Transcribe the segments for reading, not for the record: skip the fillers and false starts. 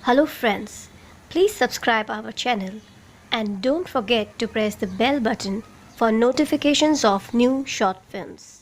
Hello friends, please subscribe our channel and don't forget to press the bell button for notifications of new short films.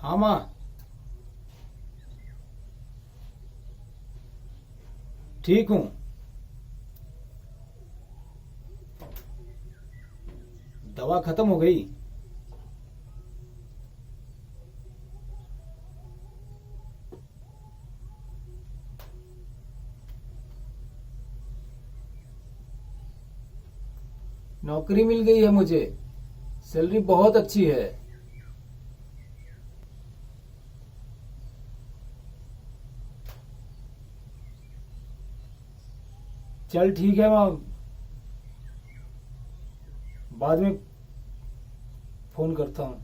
हाँ माँ। ठीक हूँ। दवा खत्म हो गई। नौकरी मिल गई है मुझे। सैलरी बहुत अच्छी है। चल ठीक है माँ, बाद में फोन करता हूँ।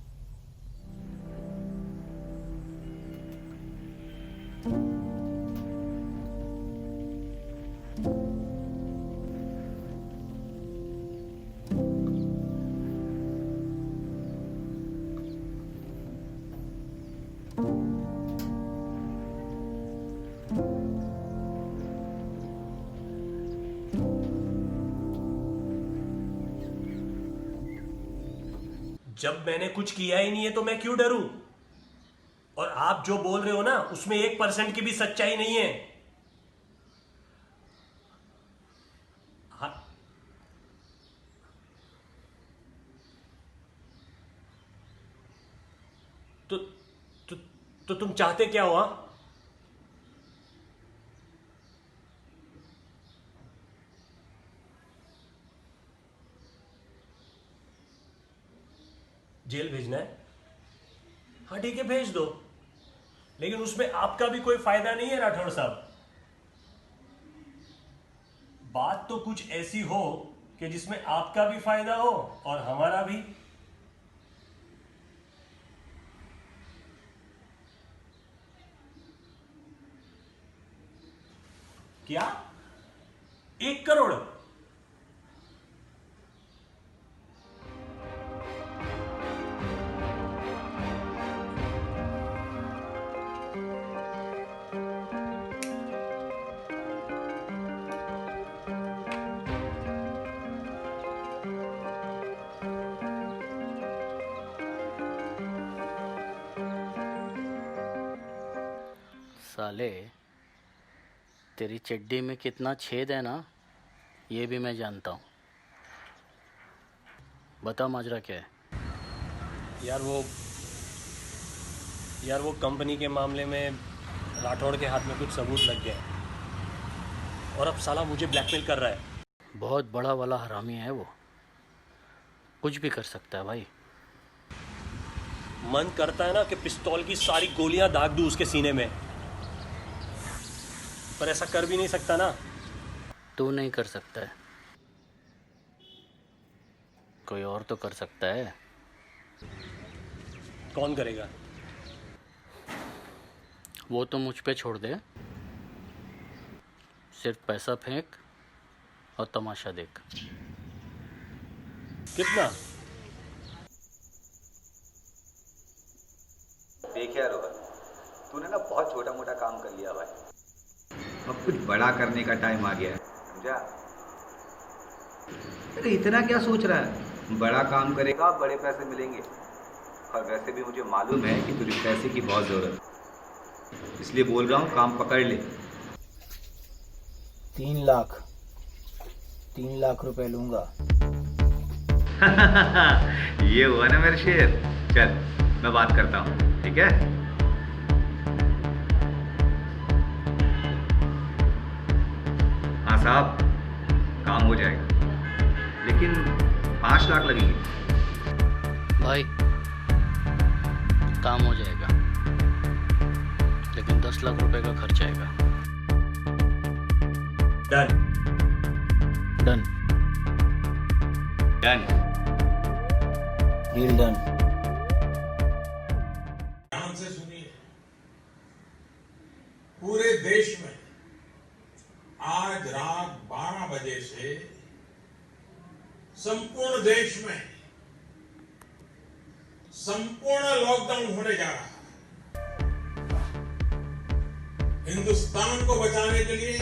जब मैंने कुछ किया ही नहीं है तो मैं क्यों डरूं? और आप जो बोल रहे हो ना, उसमें 1% की भी सच्चाई नहीं है। हाँ, तो, तो, तो तुम चाहते क्या हो? हाँ, जेल भेजना है? हाँ ठीक है, भेज दो। लेकिन उसमें आपका भी कोई फायदा नहीं है राठौड़ साहब। बात तो कुछ ऐसी हो कि जिसमें आपका भी फायदा हो और हमारा भी। क्या? 1 करोड़? साले, तेरी चड्डी में कितना छेद है ना, ये भी मैं जानता हूँ। बता माजरा क्या है? यार वो यार वो कंपनी के मामले में राठौड़ के हाथ में कुछ सबूत लग गए हैं और अब साला मुझे ब्लैकमेल कर रहा है। बहुत बड़ा वाला हरामी है वो, कुछ भी कर सकता है भाई। मन करता है ना कि पिस्तौल की सारी गोलियां दाग दूं उसके सीने में, पर ऐसा कर भी नहीं सकता ना। तू नहीं कर सकता है, कोई और तो कर सकता है। कौन करेगा? वो तो मुझ पे छोड़ दे, सिर्फ पैसा फेंक और तमाशा देख। कितना? देखिए रोहन, तूने ना बहुत छोटा मोटा काम कर लिया भाई। अब कुछ बड़ा करने का टाइम आ गया है, समझा? अरे इतना क्या सोच रहा है? बड़ा काम करेगा बड़े पैसे मिलेंगे। और वैसे भी मुझे मालूम है कि तुझे पैसे की बहुत जरूरत है, इसलिए बोल रहा हूँ काम पकड़ ले। 3 लाख रुपए लूंगा। ये हुआ ना मेरे शेर। चल मैं बात करता हूँ, ठीक है? हाँ साहब, काम हो जाएगा, लेकिन 5 लाख लगेंगे। भाई काम हो जाएगा, लेकिन 10 लाख रुपए का खर्च आएगा। Done. Done. Done. Deal done. ध्यान से सुनिए, पूरे देश में आज रात 12 बजे से संपूर्ण देश में संपूर्ण लॉकडाउन होने जा रहा है। हिंदुस्तान को बचाने के लिए,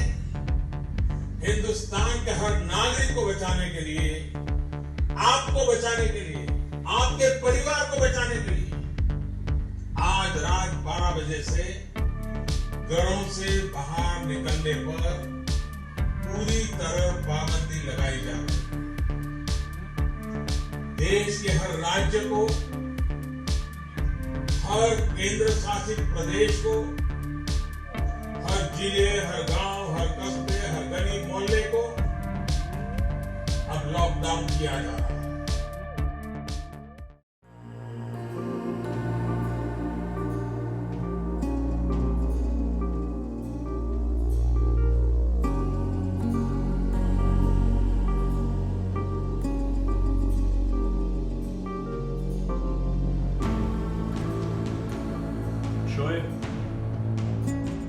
हिंदुस्तान के हर नागरिक को बचाने के लिए, आपको बचाने के लिए, आपके परिवार को बचाने के लिए आज रात 12 बजे से घरों से बाहर निकलने पर पूरी तरह पाबंदी लगाई जा रही है। देश के हर राज्य को, हर केंद्र शासित प्रदेश को, हर जिले, हर गांव, हर कस्बे, हर गली मोहल्ले को अब लॉकडाउन किया जा रहा है। शोएब,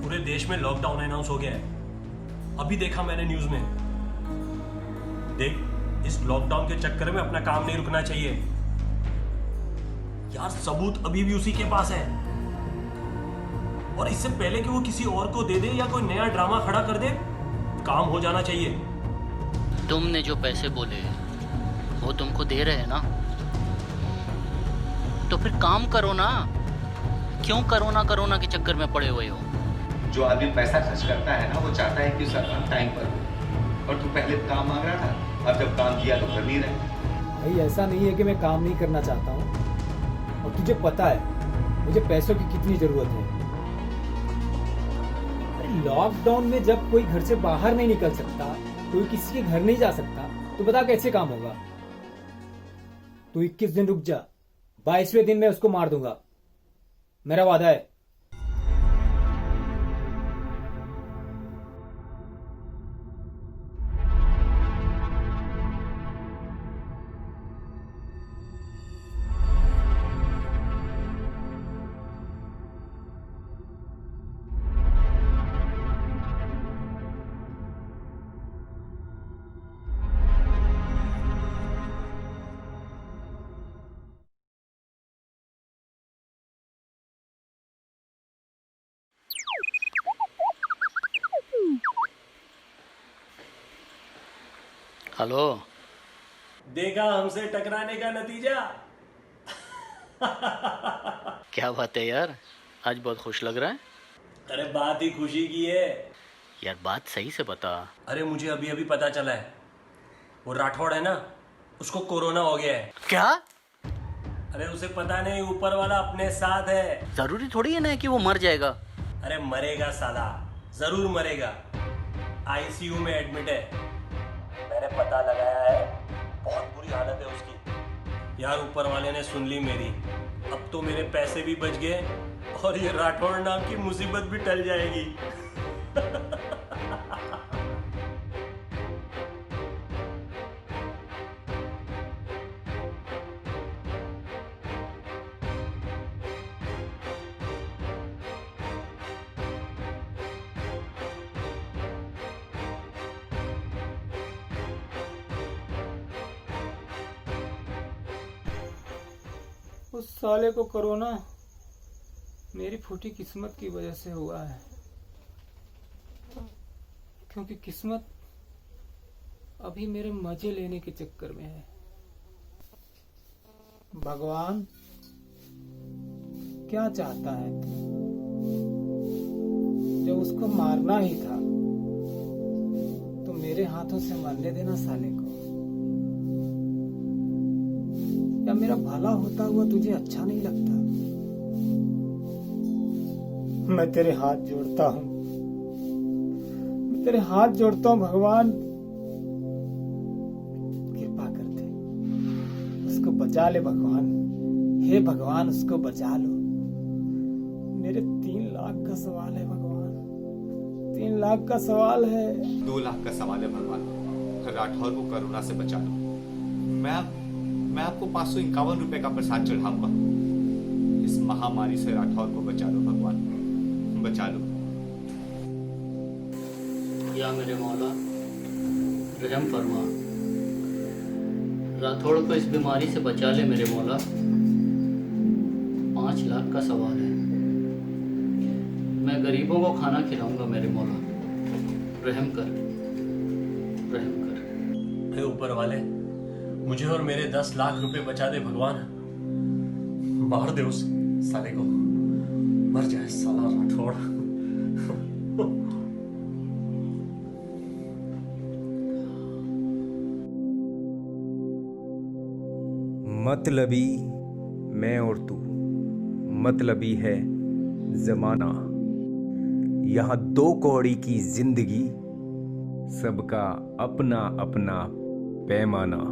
पूरे देश में लॉकडाउन अनाउंस हो गया है। अभी देखा मैंने न्यूज में। देख, इस लॉकडाउन के चक्कर में अपना काम नहीं रुकना चाहिए यार। सबूत अभी भी उसी के पास है, और इससे पहले कि वो किसी और को दे दे या कोई नया ड्रामा खड़ा कर दे, काम हो जाना चाहिए। तुमने जो पैसे बोले वो तुमको दे रहे हैं ना, तो फिर काम करो ना। क्यों कोरोना के चक्कर में पड़े हुए हो? जो आदमी पैसा खर्च करता है ना, वो चाहता है कि उसका काम टाइम पर हो। और तू पहले काम मांग रहा था, अब जब काम किया तो कर नहीं रहे। भाई ऐसा नहीं है कि मैं काम नहीं करना चाहता हूँ, और तुझे पता है मुझे पैसों की कितनी जरूरत है। अरे लॉकडाउन में जब कोई घर से बाहर नहीं निकल सकता, कोई किसी के घर नहीं जा सकता, तो बता कैसे काम होगा? तू 21 दिन रुक जा, 22वें दिन मैं उसको मार दूंगा, मेरा वादा है। हेलो। देखा हमसे टकराने का नतीजा। क्या बात है यार, आज बहुत खुश लग रहा है। अरे बात ही खुशी की है यार, बात सही से बता। अरे मुझे अभी अभी पता चला है, वो राठौड़ है ना, उसको कोरोना हो गया है। क्या? अरे उसे पता नहीं, ऊपर वाला अपने साथ है। जरूरी थोड़ी है ना कि वो मर जाएगा। अरे मरेगा साला, जरूर मरेगा। आईसीयू में एडमिट है, मैंने पता लगाया है, बहुत बुरी हालत है उसकी। यार ऊपर वाले ने सुन ली मेरी, अब तो मेरे पैसे भी बच गए और ये राठौड़ नाम की मुसीबत भी टल जाएगी। उस साले को कोरोना मेरी फूटी किस्मत की वजह से हुआ है, क्योंकि किस्मत अभी मेरे मजे लेने के चक्कर में है। भगवान क्या चाहता है तू? जब उसको मारना ही था तो मेरे हाथों से मरने देना साले को। या मेरा भला होता हुआ तुझे अच्छा नहीं लगता? मैं तेरे हाथ जोड़ता हूं, मैं तेरे हाथ जोड़ता हूं भगवान, कृपा कर दे, उसको बचा ले भगवान। हे भगवान, उसको बचा लो। मेरे 3 लाख का सवाल है भगवान, 3 लाख का सवाल है। 2 लाख का सवाल है भगवान, राठौर को कोरोना से बचा लो। मैं आपको 551 रुपए का प्रसाद चढ़ाऊंगा। इस महामारी से राठौर को बचा लो भगवान, बचा लो। या मेरे मौला रहम फरमा, राठौड़ को इस बीमारी से बचा ले मेरे मौला। 5 लाख का सवाल है, मैं गरीबों को खाना खिलाऊंगा मेरे मौला, रहम कर, रहम कर। हे ऊपर वाले, मुझे और मेरे 10 लाख रुपए बचा दे भगवान। मार दे उस साले को, मर जाए साला राठौड़। मतलबी मैं और तू, मतलबी है जमाना। यहाँ 2 कौड़ी की जिंदगी, सबका अपना अपना पैमाना।